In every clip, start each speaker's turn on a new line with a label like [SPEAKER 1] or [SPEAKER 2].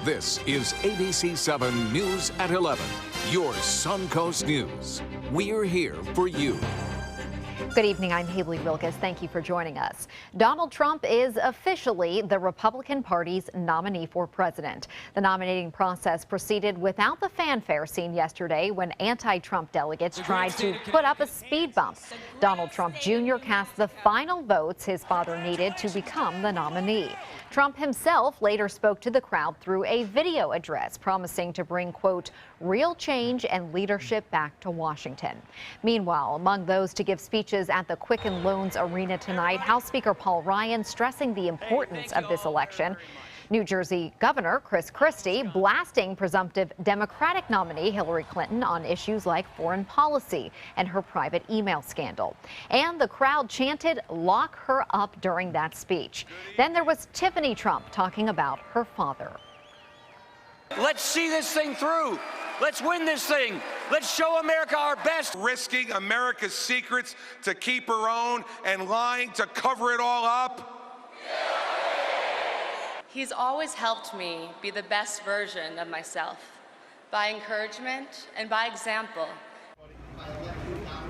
[SPEAKER 1] This is ABC 7 News at 11, your Suncoast News. We're here for you.
[SPEAKER 2] Good evening, I'm Haley Wilkes. Thank you for joining us. Donald Trump is officially the Republican Party's nominee for president. The nominating process proceeded without the fanfare seen yesterday when anti-Trump delegates tried to put up a speed bump. Donald Trump Jr. cast the final votes his father needed to become the nominee. Trump himself later spoke to the crowd through a video address, promising to bring, quote, real change and leadership back to Washington. Meanwhile, among those to give speeches at the Quicken Loans Arena tonight, House Speaker Paul Ryan stressing the importance of this election. New Jersey Governor Chris Christie blasting presumptive Democratic nominee Hillary Clinton on issues like foreign policy and her private email scandal. And the crowd chanted, "Lock her up," during that speech. Then there was Tiffany Trump talking about her father.
[SPEAKER 3] Let's see this thing through. Let's win this thing. Let's show America our best.
[SPEAKER 4] Risking America's secrets to keep her own and lying to cover it all up.
[SPEAKER 5] He's always helped me be the best version of myself, by encouragement and by example.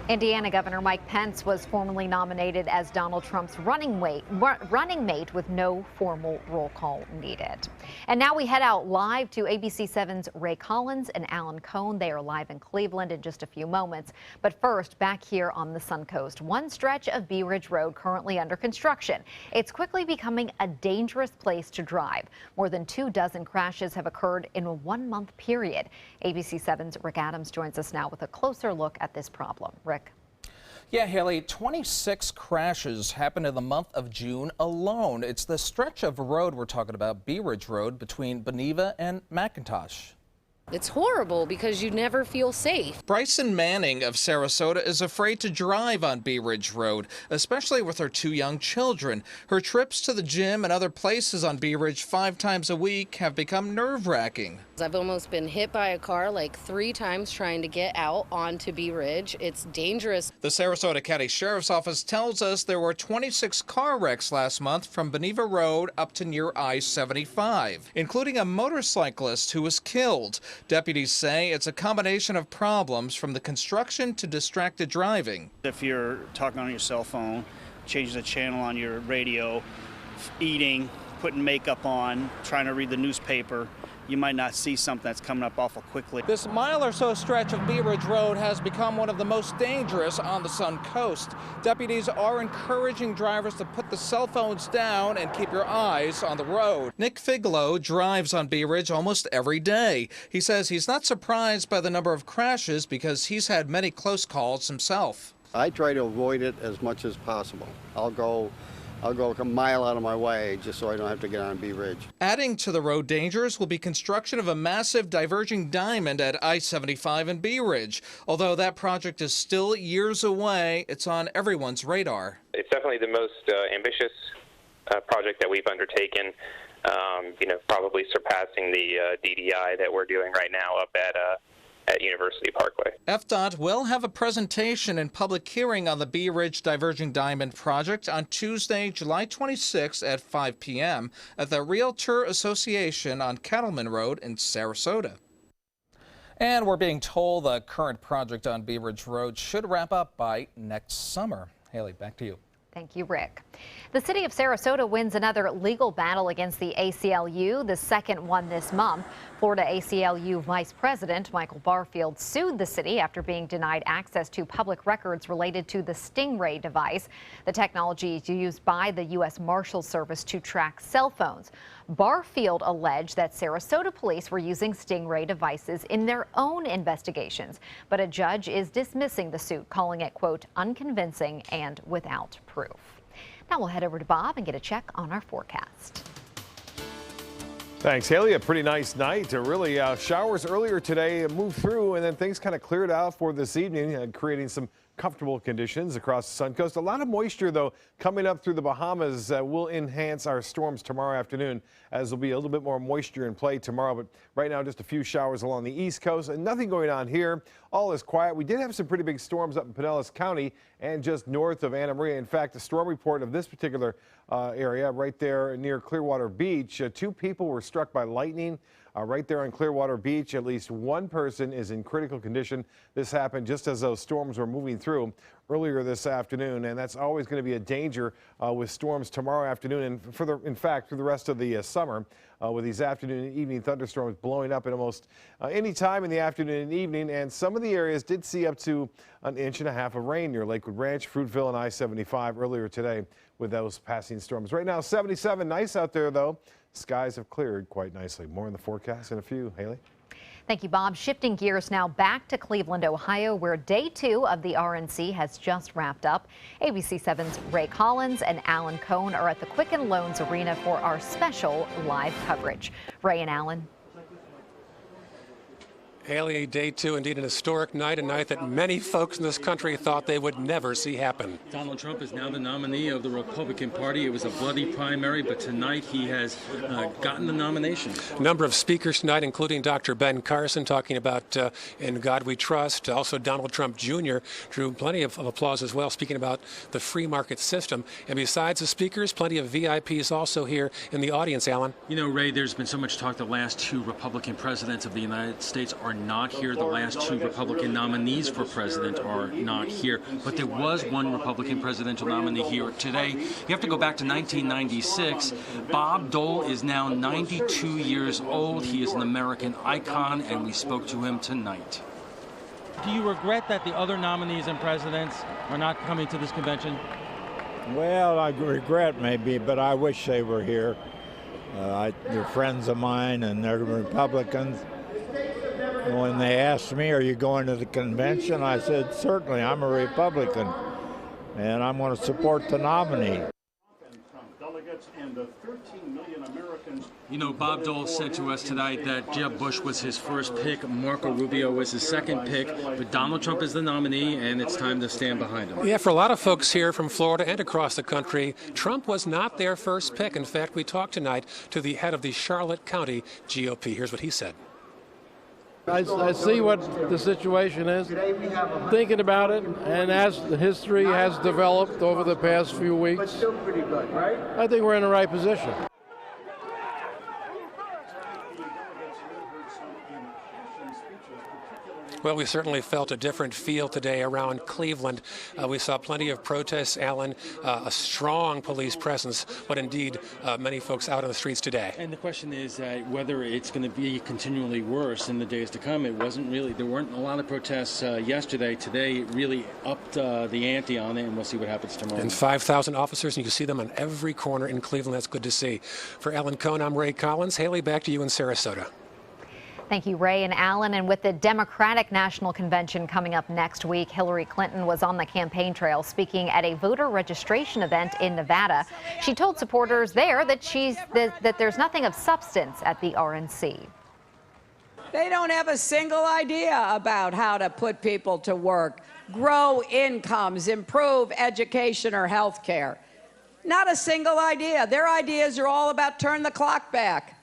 [SPEAKER 2] Indiana Governor Mike Pence was formally nominated as Donald Trump's running mate with no formal roll call needed. And now we head out live to ABC 7's Ray Collins and Alan Cohn. They are live in Cleveland in just a few moments. But first, back here on the Suncoast, one stretch of Bee Ridge Road currently under construction. It's quickly becoming a dangerous place to drive. More than 24 crashes have occurred in a 1-month period. ABC 7's Rick Adams joins us now with a closer look at this problem. Rick.
[SPEAKER 6] Yeah, Haley, 26 crashes happened in the month of June alone. It's the stretch of road we're talking about, Bee Ridge Road, between Beneva and McIntosh.
[SPEAKER 7] It's horrible because you never feel safe.
[SPEAKER 6] Bryson Manning of Sarasota is afraid to drive on Bee Ridge Road, especially with her 2 young children. Her trips to the gym and other places on Bee Ridge 5 times a week have become nerve-wracking.
[SPEAKER 7] I've almost been hit by a car like 3 times trying to get out onto Bee Ridge. It's dangerous.
[SPEAKER 6] The Sarasota County Sheriff's Office tells us there were 26 car wrecks last month from Beneva Road up to near I-75, including a motorcyclist who was killed. Deputies say it's a combination of problems from the construction to distracted driving.
[SPEAKER 8] If you're talking on your cell phone, changing the channel on your radio, eating, putting makeup on, trying to read the newspaper, you might not see something that's coming up awful quickly.
[SPEAKER 6] This mile or so stretch of Bee Ridge Road has become one of the most dangerous on the Sun Coast. Deputies are encouraging drivers to put the cell phones down and keep your eyes on the road. Nick Figlow drives on Bee Ridge almost every day. He says he's not surprised by the number of crashes because he's had many close calls himself.
[SPEAKER 9] I try to avoid it as much as possible. I'll go a mile out of my way just so I don't have to get on Bee Ridge.
[SPEAKER 6] Adding to the road dangers will be construction of a massive diverging diamond at I-75 and Bee Ridge. Although that project is still years away, it's on everyone's radar.
[SPEAKER 10] It's definitely the most ambitious project that we've undertaken, probably surpassing the DDI that we're doing right now up at University Parkway.
[SPEAKER 6] FDOT will have a presentation and public hearing on the Bee Ridge Diverging Diamond project on Tuesday, July 26 at 5 p.m. at the Realtor Association on Cattleman Road in Sarasota. And we're being told the current project on Bee Ridge Road should wrap up by next summer. Haley, back to you.
[SPEAKER 2] Thank you, Rick. The city of Sarasota wins another legal battle against the ACLU, the second one this month. Florida ACLU Vice President Michael Barfield sued the city after being denied access to public records related to the Stingray device. The technology is used by the U.S. Marshals Service to track cell phones. Barfield alleged that Sarasota police were using Stingray devices in their own investigations, but a judge is dismissing the suit, calling it, quote, unconvincing and without proof. Now we'll head over to Bob and get a check on our forecast.
[SPEAKER 11] Thanks, Haley. A pretty nice night. Really showers earlier today moved through, and then things kind of cleared out for this evening, creating some comfortable conditions across the Suncoast. A lot of moisture, though, coming up through the Bahamas will enhance our storms tomorrow afternoon, as there'll be a little bit more moisture in play tomorrow. But right now, just a few showers along the East Coast and nothing going on here. All is quiet. We did have some pretty big storms up in Pinellas County, and just north of Anna Maria. In fact, the storm report of this particular area right there near Clearwater Beach, 2 people were struck by lightning. Right there on Clearwater Beach, at least 1 person is in critical condition. This happened just as those storms were moving through earlier this afternoon, and that's always going to be a danger with storms tomorrow afternoon and in fact, for the rest of the summer with these afternoon and evening thunderstorms blowing up at almost any time in the afternoon and evening. And some of the areas did see up to 1.5 inches of rain near Lakewood Ranch, Fruitville, and I-75 earlier today with those passing storms. Right now, 77, nice out there though. Skies have cleared quite nicely. More in the forecast in a few. Haley?
[SPEAKER 2] Thank you, Bob. Shifting gears now back to Cleveland, Ohio, where day 2 of the RNC has just wrapped up. ABC 7's Ray Collins and Alan Cohn are at the Quicken Loans Arena for our special live coverage. Ray and Alan.
[SPEAKER 12] Haley, day 2, indeed an historic night, a night that many folks in this country thought they would never see happen.
[SPEAKER 13] Donald Trump is now the nominee of the Republican Party. It was a bloody primary, but tonight he has gotten the nomination.
[SPEAKER 12] A number of speakers tonight, including Dr. Ben Carson, talking about In God We Trust. Also, Donald Trump Jr. drew plenty of applause as well, speaking about the free market system. And besides the speakers, plenty of VIPs also here in the audience, Alan.
[SPEAKER 13] You know, Ray, there's been so much talk the last 2 Republican presidents of the United States are not here. The last 2 Republican nominees for president are not here. But there was one Republican presidential nominee here today. You have to go back to 1996. Bob Dole is now 92 years old. He is an American icon, and we spoke to him tonight.
[SPEAKER 14] Do you regret that the other nominees and presidents are not coming to this convention?
[SPEAKER 15] Well, I regret maybe, but I wish they were here. They're friends of mine, and they're Republicans. When they asked me, are you going to the convention? I said, certainly, I'm a Republican, and I'm going to support the nominee.
[SPEAKER 13] You know, Bob Dole said to us tonight that Jeb Bush was his first pick, Marco Rubio was his second pick, but Donald Trump is the nominee, and it's time to stand behind him.
[SPEAKER 12] Yeah, for a lot of folks here from Florida and across the country, Trump was not their first pick. In fact, we talked tonight to the head of the Charlotte County GOP. Here's what he said.
[SPEAKER 16] I see what the situation is, thinking about it, and as the history has developed over the past few weeks, I think we're in the right position.
[SPEAKER 12] Well, we certainly felt a different feel today around Cleveland. We saw plenty of protests, Alan, a strong police presence, but indeed many folks out on the streets today.
[SPEAKER 13] And the question is whether it's going to be continually worse in the days to come. It wasn't really, there weren't a lot of protests yesterday. Today it really upped the ante on it, and we'll see what happens tomorrow.
[SPEAKER 12] And 5,000 officers, and you can see them on every corner in Cleveland. That's good to see. For Alan Cohn, I'm Ray Collins. Haley, back to you in Sarasota.
[SPEAKER 2] Thank you, Ray and Alan. And with the Democratic National Convention coming up next week, Hillary Clinton was on the campaign trail speaking at a voter registration event in Nevada. She told supporters there that there's nothing of substance at the RNC.
[SPEAKER 17] They don't have a single idea about how to put people to work, grow incomes, improve education or health care. Not a single idea. Their ideas are all about turn the clock back.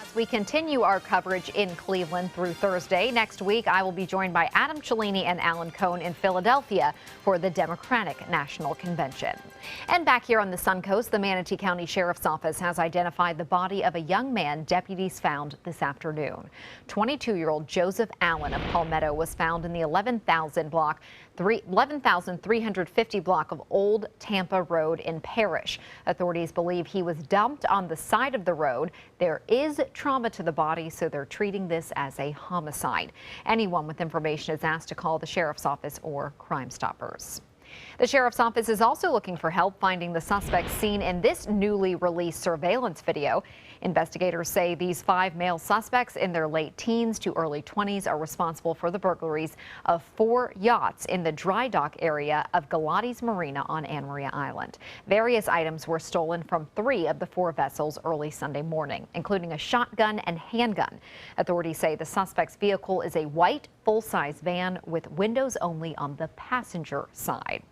[SPEAKER 2] As we continue our coverage in Cleveland through Thursday, next week I will be joined by Adam Cellini and Alan Cohn in Philadelphia for the Democratic National Convention. And back here on the Suncoast, the Manatee County Sheriff's Office has identified the body of a young man deputies found this afternoon. 22-year-old Joseph Allen of Palmetto was found in the 11,350 block of Old Tampa Road in Parrish. Authorities believe he was dumped on the side of the road. There is trauma to the body, so they're treating this as a homicide. Anyone with information is asked to call the Sheriff's Office or Crime Stoppers. The Sheriff's Office is also looking for help finding the suspects seen in this newly released surveillance video. Investigators say these 5 male suspects in their late teens to early 20s are responsible for the burglaries of 4 yachts in the dry dock area of Galati's Marina on Anna Maria Island. Various items were stolen from 3 of the 4 vessels early Sunday morning, including a shotgun and handgun. Authorities say the suspect's vehicle is a white full-size van with windows only on the passenger side.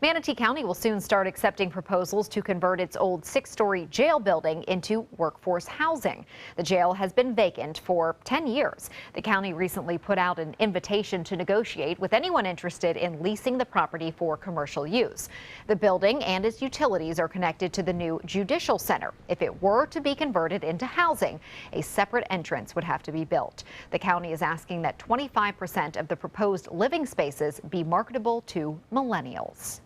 [SPEAKER 2] Manatee County will soon start accepting proposals to convert its old 6-story jail building into workforce housing. The jail has been vacant for 10 years. The county recently put out an invitation to negotiate with anyone interested in leasing the property for commercial use. The building and its utilities are connected to the new Judicial Center. If it were to be converted into housing, a separate entrance would have to be built. The county is asking that 25% of the proposed living spaces be marketable to millennials.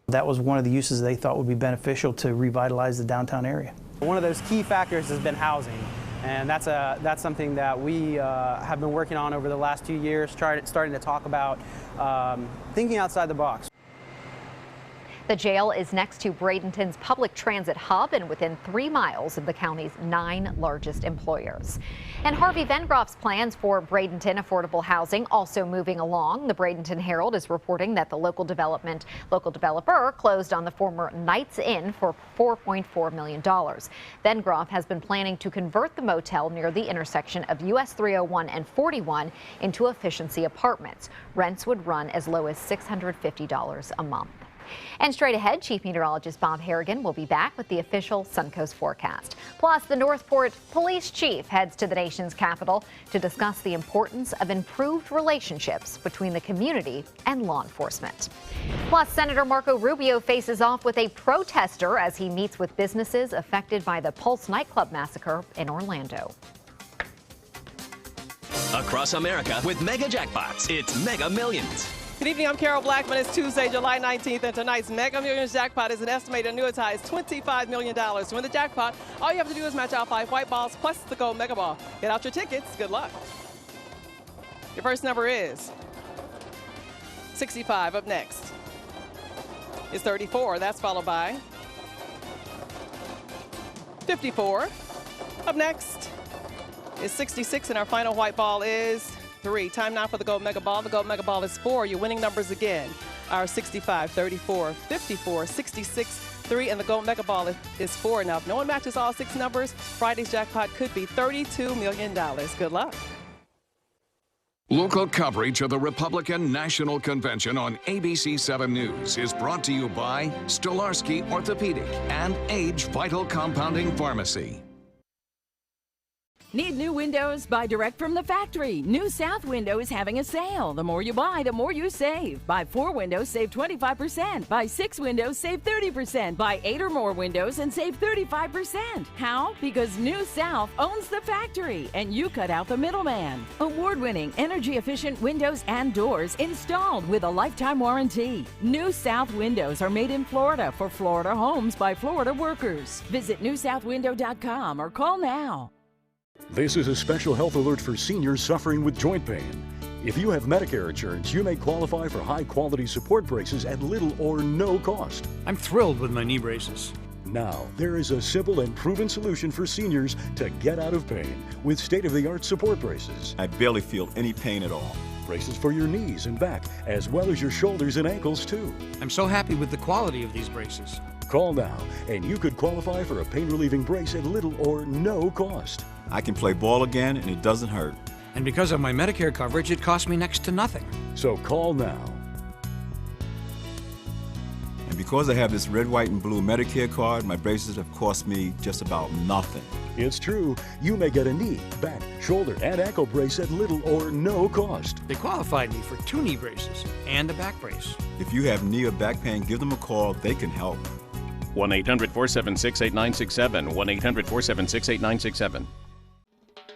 [SPEAKER 18] That was one of the uses they thought would be beneficial to revitalize the downtown area.
[SPEAKER 19] One of those key factors has been housing, and that's something that we have been working on over the last 2 years, starting to talk about thinking outside the box.
[SPEAKER 2] The jail is next to Bradenton's public transit hub and within 3 miles of the county's 9 largest employers. And Harvey Vengroff's plans for Bradenton affordable housing also moving along. The Bradenton Herald is reporting that the local developer closed on the former Knights Inn for $4.4 million. Vengroff has been planning to convert the motel near the intersection of US 301 and 41 into efficiency apartments. Rents would run as low as $650 a month. And straight ahead, Chief Meteorologist Bob Harrigan will be back with the official Suncoast forecast. Plus, the Northport Police Chief heads to the nation's capital to discuss the importance of improved relationships between the community and law enforcement. Plus, Senator Marco Rubio faces off with a protester as he meets with businesses affected by the Pulse nightclub massacre in Orlando.
[SPEAKER 20] Across America with Mega Jackpots, it's Mega Millions.
[SPEAKER 21] Good evening, I'm Carol Blackman. It's Tuesday, July 19th, and tonight's Mega Millions jackpot is an estimated annuitized $25 million. To win the jackpot, all you have to do is match out 5 white balls plus the gold mega ball. Get out your tickets. Good luck. Your first number is 65. Up next is 34. That's followed by 54. Up next is 66, and our final white ball is 3. Time now for the gold mega ball. The gold mega ball is 4. Your winning numbers again are 65, 34, 54, 66, 3, and the gold mega ball is 4. Now, if no one matches all 6 numbers, Friday's jackpot could be $32 million. Good luck.
[SPEAKER 1] Local coverage of the Republican National Convention on ABC 7 News is brought to you by Stolarski Orthopedic and AgeVital Compounding Pharmacy.
[SPEAKER 22] Need new windows? Buy direct from the factory. New South Window is having a sale. The more you buy, the more you save. Buy 4 windows, save 25%. Buy 6 windows, save 30%. Buy 8 or more windows and save 35%. How? Because New South owns the factory and you cut out the middleman. Award-winning, energy-efficient windows and doors installed with a lifetime warranty. New South Windows are made in Florida for Florida homes by Florida workers. Visit newsouthwindow.com or call now.
[SPEAKER 23] This is a special health alert for seniors suffering with joint pain. If you have Medicare insurance, you may qualify for high-quality support braces at little or no cost.
[SPEAKER 24] I'm thrilled with my knee braces.
[SPEAKER 23] Now, there is a simple and proven solution for seniors to get out of pain with state-of-the-art support braces.
[SPEAKER 25] I barely feel any pain at all.
[SPEAKER 23] Braces for your knees and back, as well as your shoulders and ankles, too.
[SPEAKER 24] I'm so happy with the quality of these braces.
[SPEAKER 23] Call now, and you could qualify for a pain-relieving brace at little or no cost.
[SPEAKER 25] I can play ball again, and it doesn't hurt.
[SPEAKER 24] And because of my Medicare coverage, it costs me next to nothing.
[SPEAKER 23] So call now.
[SPEAKER 25] And because I have this red, white, and blue Medicare card, my braces have cost me just about nothing.
[SPEAKER 23] It's true. You may get a knee, back, shoulder, and ankle brace at little or no cost.
[SPEAKER 24] They qualified me for 2 knee braces and a back brace.
[SPEAKER 25] If you have knee or back pain, give them a call. They can help.
[SPEAKER 26] 1-800-476-8967. 1-800-476-8967.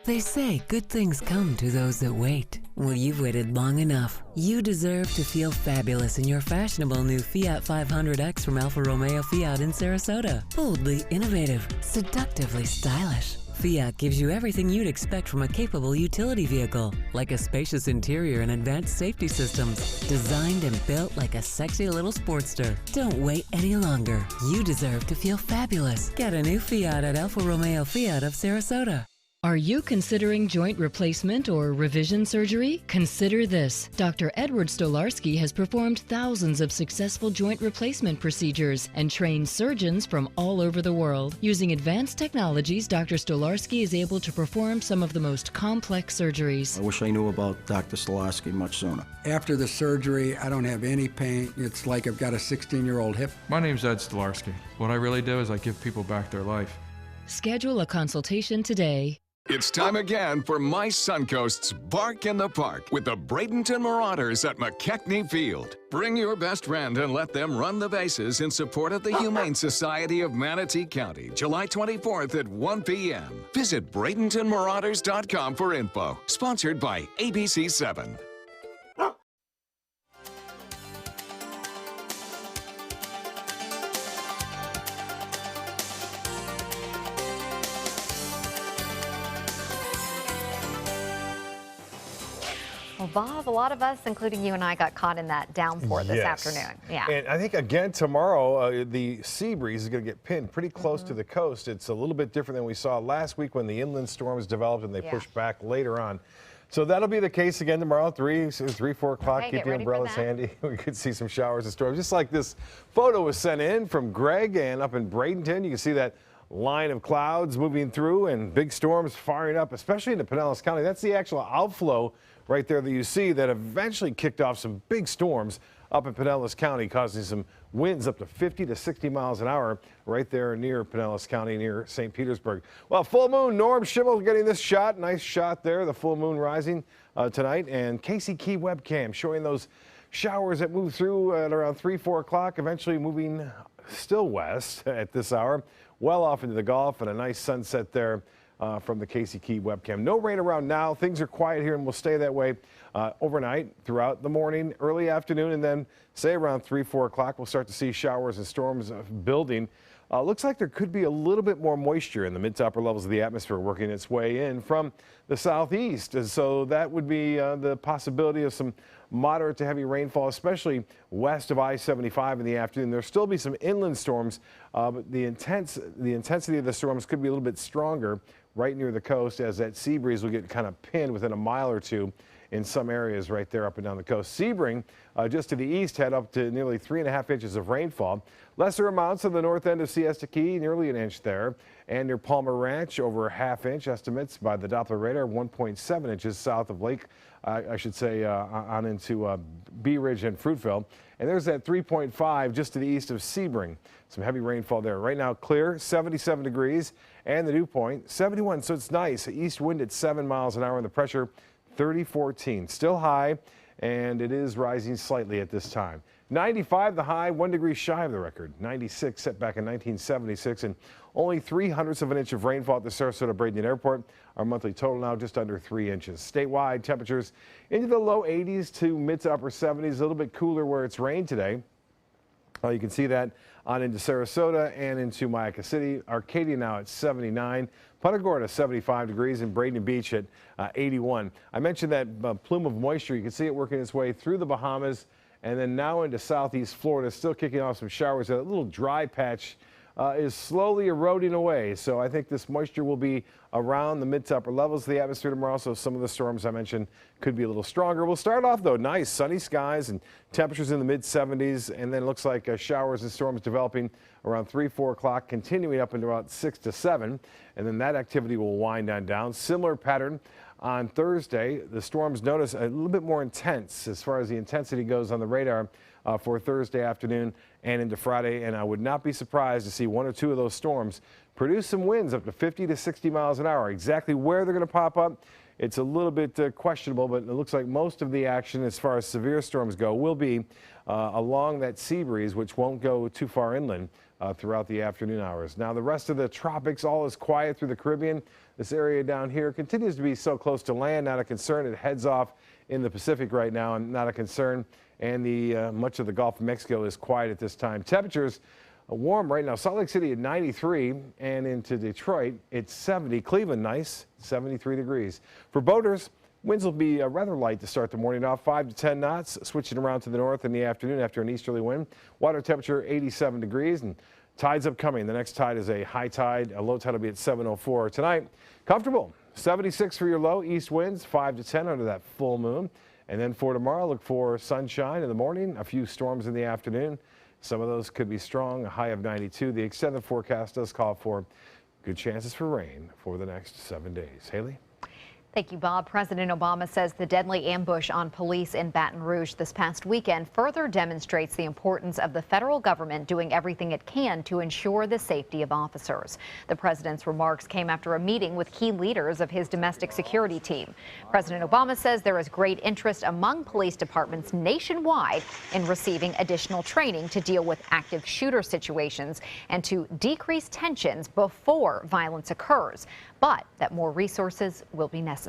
[SPEAKER 27] They say good things come to those that wait. Well, you've waited long enough. You deserve to feel fabulous in your fashionable new Fiat 500X from Alfa Romeo Fiat in Sarasota. Boldly innovative, seductively stylish. Fiat gives you everything you'd expect from a capable utility vehicle, like a spacious interior and advanced safety systems, designed and built like a sexy little sportster. Don't wait any longer. You deserve to feel fabulous. Get a new Fiat at Alfa Romeo Fiat of Sarasota.
[SPEAKER 3] Are you considering joint replacement or revision surgery? Consider this. Dr. Edward Stolarski has performed thousands of successful joint replacement procedures and trained surgeons from all over the world. Using advanced technologies, Dr. Stolarski is able to perform some of the most complex surgeries.
[SPEAKER 4] I wish I knew about Dr. Stolarski much sooner.
[SPEAKER 5] After the surgery, I don't have any pain. It's like I've got a 16-year-old hip.
[SPEAKER 7] My name's Ed Stolarski. What I really do is I give people back their life.
[SPEAKER 3] Schedule a consultation today.
[SPEAKER 1] It's time again for My Suncoast's Bark in the Park with the Bradenton Marauders at McKechnie Field. Bring your best friend and let them run the bases in support of the Humane Society of Manatee County, July 24th at 1 p.m. Visit BradentonMarauders.com for info. Sponsored by ABC7.
[SPEAKER 2] Well, Bob, a lot of us, including you and I, got caught in that downpour this afternoon. Yeah.
[SPEAKER 11] And I think, again, tomorrow, the sea breeze is going to get pinned pretty close to the coast. It's a little bit different than we saw last week when the inland storms developed and they pushed back later on. So that'll be the case again tomorrow, 3, 4 o'clock. Keep your umbrellas handy. We could see some showers and storms. Just like this photo was sent in from Greg, and up in Bradenton, you can see that line of clouds moving through and big storms firing up, especially in the Pinellas County. That's the actual outflow right there that you see that eventually kicked off some big storms up in Pinellas County, causing some winds up to 50 to 60 miles an hour right there near Pinellas County, near St. Petersburg. Well, full moon, Norm Schimmel getting this shot. Nice shot there, the full moon rising tonight. And Casey Key webcam showing those showers that move through at around 3, 4 o'clock, eventually moving still west at this hour, well off into the Gulf, and a nice sunset there from the Casey Key webcam. No rain around now. Things are quiet here and will stay that way overnight, throughout the morning, early afternoon, and then say around 3, 4 o'clock, we'll start to see showers and storms building. Looks like there could be a little bit more moisture in the mid to upper levels of the atmosphere working its way in from the southeast. And so that would be the possibility of some moderate to heavy rainfall, especially west of I-75 in the afternoon. There'll still be some inland storms, but the intensity of the storms could be a little bit stronger right near the coast, as that sea breeze will get kind of pinned within a mile or two in some areas right there up and down the coast. Sebring, just to the east, had up to nearly 3.5 inches of rainfall. Lesser amounts on the north end of Siesta Key, nearly an inch there. And near Palmer Ranch, over a ½ inch. Estimates by the Doppler radar, 1.7 inches south of Lake, I should say, on into Bee Ridge and Fruitville. And there's that 3.5 just to the east of Sebring. Some heavy rainfall there. Right now, clear, 77 degrees. And the dew point, 71. So it's nice. East wind at 7 miles an hour, and the pressure 3014. Still high, and it is rising slightly at this time. 95 the high, 1 degree shy of the record. 96 set back in 1976, and only 0.03 of an inch of rainfall at the Sarasota Bradenton Airport. Our monthly total now just under 3 inches. Statewide temperatures into the low 80s to mid to upper 70s. A little bit cooler where it's rained today. You can see that on into Sarasota and into Mayaca City. Arcadia now at 79. Punta Gorda 75 degrees, and Bradenton Beach at 81. I mentioned that plume of moisture. You can see it working its way through the Bahamas and then now into southeast Florida, still kicking off some showers. That little dry patch is slowly eroding away. So I think this moisture will be around the mid to upper levels of the atmosphere tomorrow. So some of the storms I mentioned could be a little stronger. We'll start off, though, nice sunny skies and temperatures in the mid 70s. And then it looks like showers and storms developing around 3, 4 o'clock, continuing up into about 6 to 7. And then that activity will wind on down. Similar pattern on Thursday. The storms, notice, a little bit more intense as far as the intensity goes on the radar for Thursday afternoon and into Friday. And I would not be surprised to see 1 or 2 of those storms produce some winds up to 50 to 60 miles an hour. Exactly where they're going to pop up, it's a little bit questionable, but it looks like most of the action as far as severe storms go will be along that sea breeze, which won't go too far inland throughout the afternoon hours. Now, the rest of the tropics, all is quiet through the Caribbean. This area down here continues to be so close to land, not a concern. It heads off in the Pacific right now, and not a concern. And the much of the Gulf of Mexico is quiet at this time. Temperatures warm right now. Salt Lake City at 93, and into Detroit it's 70. Cleveland, nice, 73 degrees. For boaters, winds will be rather light to start the morning off, 5 to 10 knots, switching around to the north in the afternoon after an easterly wind. Water temperature 87 degrees, and tides upcoming. The next tide is a high tide. A low tide will be at 7:04 tonight. Comfortable 76 for your low, east winds 5 to 10 under that full moon. And then for tomorrow, look for sunshine in the morning, a few storms in the afternoon. Some of those could be strong, a high of 92. The extended forecast does call for good chances for rain for the next 7 days. Haley?
[SPEAKER 2] Thank you, Bob. President Obama says the deadly ambush on police in Baton Rouge this past weekend further demonstrates the importance of the federal government doing everything it can to ensure the safety of officers. The president's remarks came after a meeting with key leaders of his domestic security team. President Obama says there is great interest among police departments nationwide in receiving additional training to deal with active shooter situations and to decrease tensions before violence occurs, but that more resources will be necessary.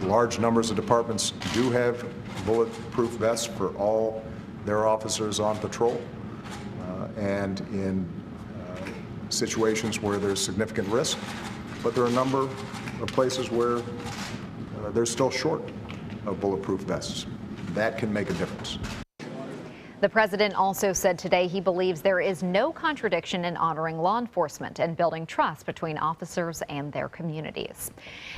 [SPEAKER 6] Large numbers of departments do have bulletproof vests for all their officers on patrol, and in situations where there's significant risk. But there are a number of places where they're still short of bulletproof vests. That can make a difference.
[SPEAKER 2] The president also said today he believes there is no contradiction in honoring law enforcement and building trust between officers and their communities.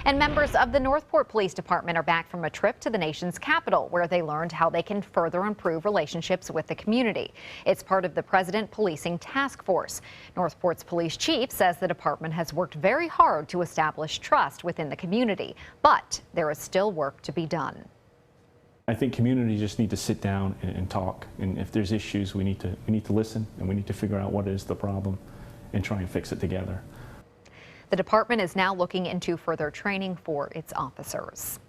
[SPEAKER 2] And members of the Northport Police Department are back from a trip to the nation's capital, where they learned how they can further improve relationships with the community. It's part of the President Policing Task Force. Northport's police chief says the department has worked very hard to establish trust within the community, but there is still work to be done.
[SPEAKER 8] I think communities just need to sit down and talk, and if there's issues, we need to listen, and we need to figure out what is the problem and try and fix it together.
[SPEAKER 2] The department is now looking into further training for its officers.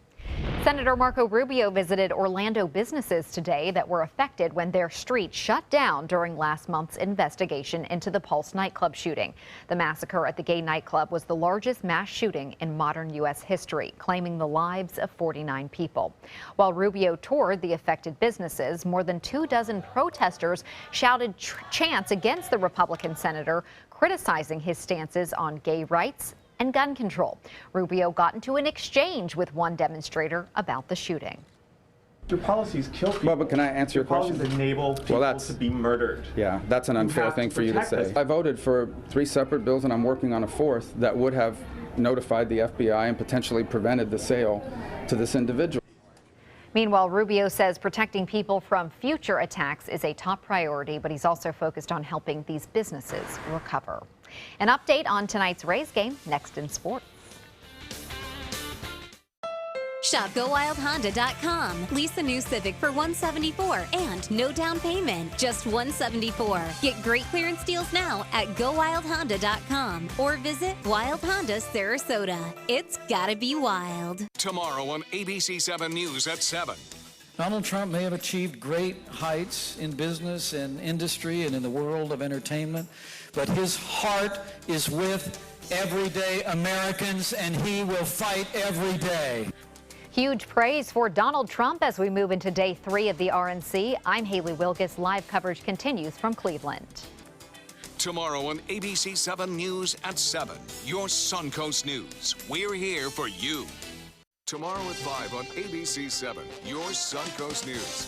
[SPEAKER 2] Senator Marco Rubio visited Orlando businesses today that were affected when their street shut down during last month's investigation into the Pulse nightclub shooting. The massacre at the gay nightclub was the largest mass shooting in modern U.S. history, claiming the lives of 49 people. While Rubio toured the affected businesses, more than 24 protesters shouted chants against the Republican senator, criticizing his stances on gay rights and gun control. Rubio got into an exchange with one demonstrator about the shooting.
[SPEAKER 9] Your policies kill people.
[SPEAKER 10] Well, but can I answer your question?
[SPEAKER 9] Policies enable people to be murdered.
[SPEAKER 10] Yeah, that's an unfair thing for you to say. I voted for 3 separate bills, and I'm working on a 4th that would have notified the FBI and potentially prevented the sale to this individual.
[SPEAKER 2] Meanwhile, Rubio says protecting people from future attacks is a top priority, but he's also focused on helping these businesses recover. An update on tonight's Rays game next in sports.
[SPEAKER 14] Shop GoWildHonda.com. Lease a new Civic for $174 and no down payment, just $174. Get great clearance deals now at GoWildHonda.com or visit Wild Honda Sarasota. It's gotta be wild.
[SPEAKER 1] Tomorrow on ABC 7 News at 7.
[SPEAKER 15] Donald Trump may have achieved great heights in business and industry and in the world of entertainment, but his heart is with everyday Americans, and he will fight every day.
[SPEAKER 2] Huge praise for Donald Trump as we move into day 3 of the RNC. I'm Haley Wilkes. Live coverage continues from Cleveland.
[SPEAKER 1] Tomorrow on ABC 7 News at 7. Your Suncoast News. We're here for you. Tomorrow at 5 on ABC 7. Your Suncoast News.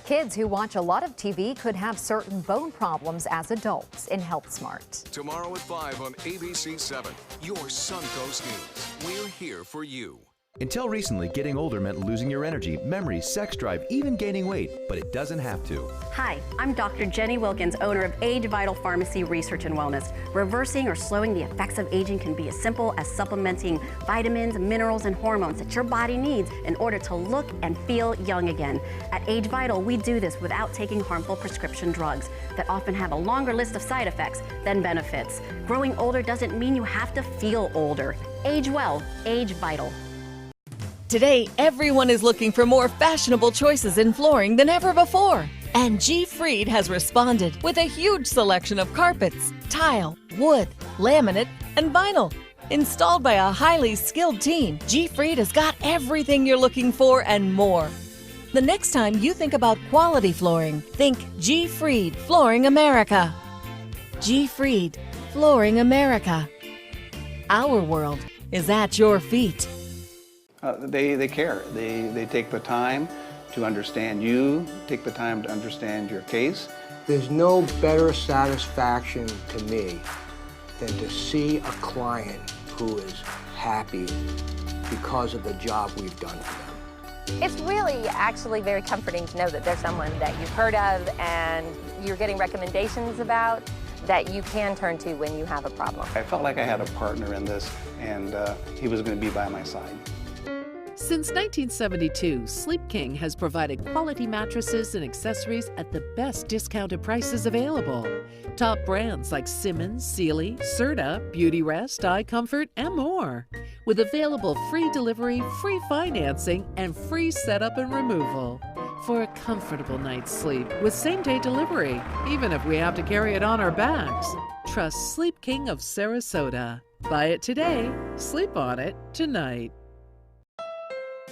[SPEAKER 2] Kids who watch a lot of TV could have certain bone problems as adults in Health Smart.
[SPEAKER 1] Tomorrow at 5 on ABC 7. Your Suncoast News. We're here for you.
[SPEAKER 16] Until recently, getting older meant losing your energy, memory, sex drive, even gaining weight, but it doesn't have to.
[SPEAKER 28] Hi, I'm Dr. Jenny Wilkins, owner of AgeVital Pharmacy Research and Wellness. Reversing or slowing the effects of aging can be as simple as supplementing vitamins, minerals, and hormones that your body needs in order to look and feel young again. At AgeVital, we do this without taking harmful prescription drugs that often have a longer list of side effects than benefits. Growing older doesn't mean you have to feel older. Age well, AgeVital.
[SPEAKER 22] Today, everyone is looking for more fashionable choices in flooring than ever before. And G. Fried has responded with a huge selection of carpets, tile, wood, laminate, and vinyl. Installed by a highly skilled team, G. Fried has got everything you're looking for and more. The next time you think about quality flooring, think G. Fried Flooring America. G. Fried Flooring America. Our world is at your feet.
[SPEAKER 29] They care. They take the time to understand you, take the time to understand your case.
[SPEAKER 30] There's no better satisfaction to me than to see a client who is happy because of the job we've done for them.
[SPEAKER 12] It's really actually very comforting to know that there's someone that you've heard of and you're getting recommendations about that you can turn to when you have a problem.
[SPEAKER 29] I felt like I had a partner in this, and he was going to be by my side.
[SPEAKER 13] Since 1972, Sleep King has provided quality mattresses and accessories at the best discounted prices available. Top brands like Simmons, Sealy, Serta, Beautyrest, iComfort, and more. With available free delivery, free financing, and free setup and removal. For a comfortable night's sleep with same-day delivery, even if we have to carry it on our backs. Trust Sleep King of Sarasota. Buy it today, sleep on it tonight.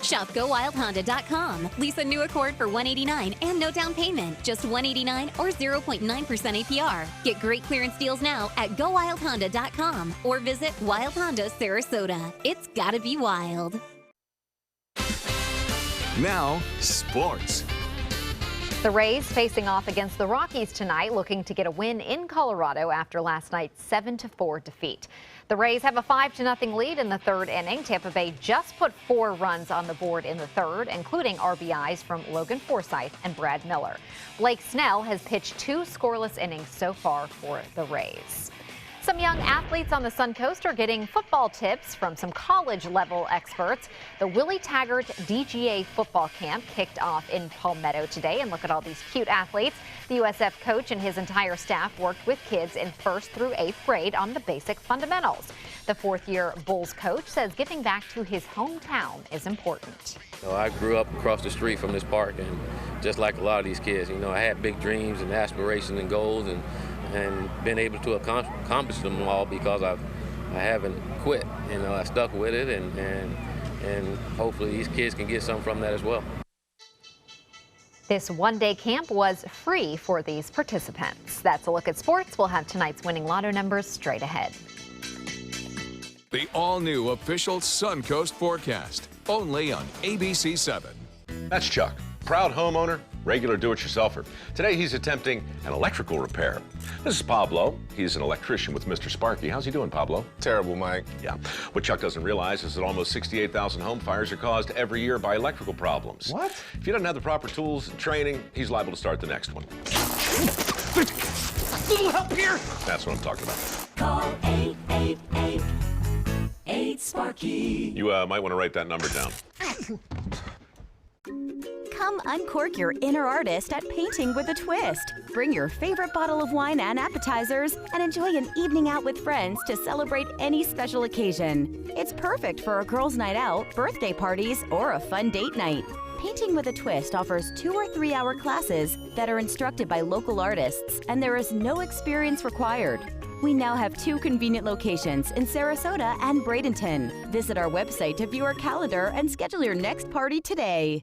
[SPEAKER 14] Shop GoWildHonda.com. Lease a new Accord for $189 and no down payment. Just $189 or 0.9% APR. Get great clearance deals now at GoWildHonda.com or visit Wild Honda Sarasota. It's gotta be wild.
[SPEAKER 1] Now, sports.
[SPEAKER 2] The Rays facing off against the Rockies tonight, looking to get a win in Colorado after last night's 7-4 defeat. The Rays have a 5-0 lead in the third inning. Tampa Bay just put 4 runs on the board in the third, including RBIs from Logan Forsythe and Brad Miller. Blake Snell has pitched 2 scoreless innings so far for the Rays. Some young athletes on the Suncoast are getting football tips from some college-level experts. The Willie Taggart DGA football camp kicked off in Palmetto today. And look at all these cute athletes. The USF coach and his entire staff worked with kids in 1st through 8th grade on the basic fundamentals. The 4th-year Bulls coach says giving back to his hometown is important.
[SPEAKER 17] I grew up across the street from this park, and just like a lot of these kids, I had big dreams and aspirations and goals, and been able to accomplish them all because I haven't quit. I stuck with it, and hopefully these kids can get something from that as well.
[SPEAKER 2] This one-day camp was free for these participants. That's a look at sports. We'll have tonight's winning lotto numbers straight ahead.
[SPEAKER 1] The all-new official Suncoast forecast, only on ABC 7.
[SPEAKER 18] That's Chuck, proud homeowner, regular do-it-yourselfer. Today he's attempting an electrical repair. This is Pablo. He's an electrician with Mr. Sparky. How's he doing, Pablo?
[SPEAKER 19] Terrible, Mike.
[SPEAKER 18] Yeah. What Chuck doesn't realize is that almost 68,000 home fires are caused every year by electrical problems.
[SPEAKER 19] What?
[SPEAKER 18] If he doesn't have the proper tools and training, he's liable to start the next one.
[SPEAKER 19] Little help here.
[SPEAKER 18] That's what I'm talking about.
[SPEAKER 19] Call 888-8-SPARKY.
[SPEAKER 18] You might want to write that number down.
[SPEAKER 20] Come uncork your inner artist at Painting with a Twist. Bring your favorite bottle of wine and appetizers and enjoy an evening out with friends to celebrate any special occasion. It's perfect for a girls' night out, birthday parties, or a fun date night. Painting with a Twist offers 2 or 3 hour classes that are instructed by local artists, and there is no experience required. We now have 2 convenient locations in Sarasota and Bradenton. Visit our website to view our calendar and schedule your next party today.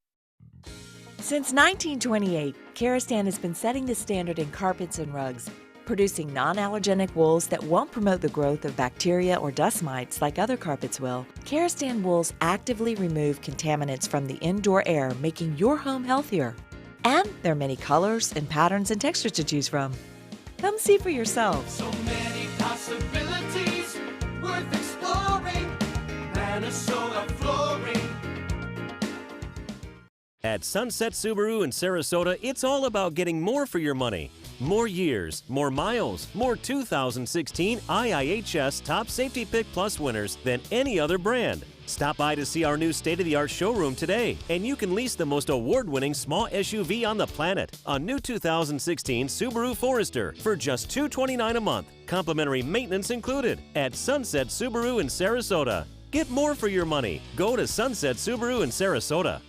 [SPEAKER 21] Since 1928, Karastan has been setting the standard in carpets and rugs, producing non-allergenic wools that won't promote the growth of bacteria or dust mites like other carpets will. Karastan wools actively remove contaminants from the indoor air, making your home healthier. And there are many colors and patterns and textures to choose from. Come see for yourself.
[SPEAKER 19] So many possibilities worth exploring. Minnesota flooring.
[SPEAKER 23] At Sunset Subaru in Sarasota, it's all about getting more for your money. More years, more miles, more 2016 IIHS Top Safety Pick Plus winners than any other brand. Stop by to see our new state-of-the-art showroom today, and you can lease the most award-winning small SUV on the planet, a new 2016 Subaru Forester, for just $229 a month. Complimentary maintenance included at Sunset Subaru in Sarasota. Get more for your money. Go to Sunset Subaru in Sarasota.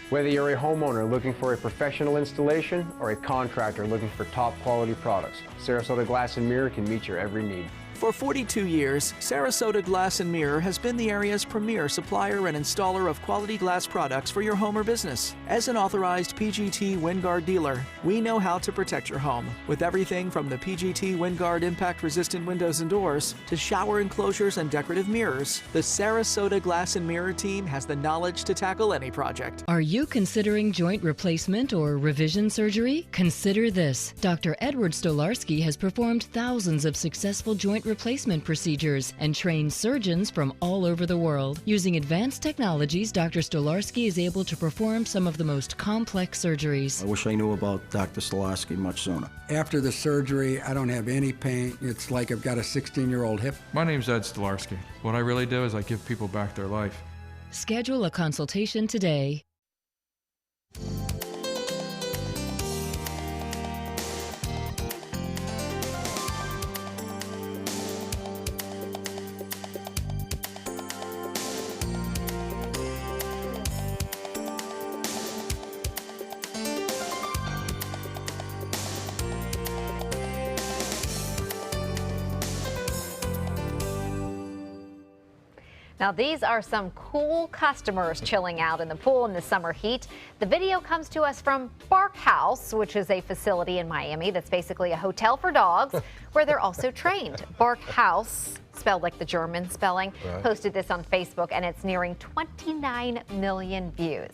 [SPEAKER 24] Whether you're a homeowner looking for a professional installation or a contractor looking for top quality products, Sarasota Glass and Mirror can meet your every need.
[SPEAKER 25] For 42 years, Sarasota Glass and Mirror has been the area's premier supplier and installer of quality glass products for your home or business. As an authorized PGT WindGuard dealer, we know how to protect your home with everything from the PGT WindGuard impact-resistant windows and doors to shower enclosures and decorative mirrors. The Sarasota Glass and Mirror team has the knowledge to tackle any project.
[SPEAKER 3] Are you considering joint replacement or revision surgery? Consider this. Dr. Edward Stolarski has performed thousands of successful joint joint replacement procedures and trains surgeons from all over the world. Using advanced technologies, Dr. Stolarski is able to perform some of the most complex surgeries.
[SPEAKER 4] I wish I knew about Dr. Stolarski much sooner.
[SPEAKER 5] After the surgery, I don't have any pain. It's like I've got a 16-year-old hip.
[SPEAKER 6] My name's Ed Stolarski. What I really do is I give people back their life.
[SPEAKER 3] Schedule a consultation today.
[SPEAKER 2] Now these are some cool customers chilling out in the pool in the summer heat. The video comes to us from Barkhouse, which is a facility in Miami that's basically a hotel for dogs where they're also trained. Barkhouse, spelled like the German spelling, posted this on Facebook and it's nearing 29 million views.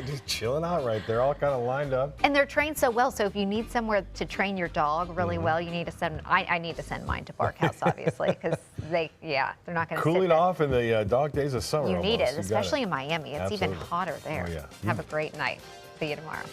[SPEAKER 7] Just chilling out right there, all kind of lined up.
[SPEAKER 2] And they're trained so well, so if you need somewhere to train your dog really well, you need to send, I need to send mine to Barkhouse, obviously, because they're not going to
[SPEAKER 7] Cooling off in the dog days of summer.
[SPEAKER 2] You need
[SPEAKER 7] almost.
[SPEAKER 2] it, especially in Miami. It's
[SPEAKER 7] Absolutely.
[SPEAKER 2] even hotter there.
[SPEAKER 7] Oh, yeah.
[SPEAKER 2] Have a great night. See you tomorrow.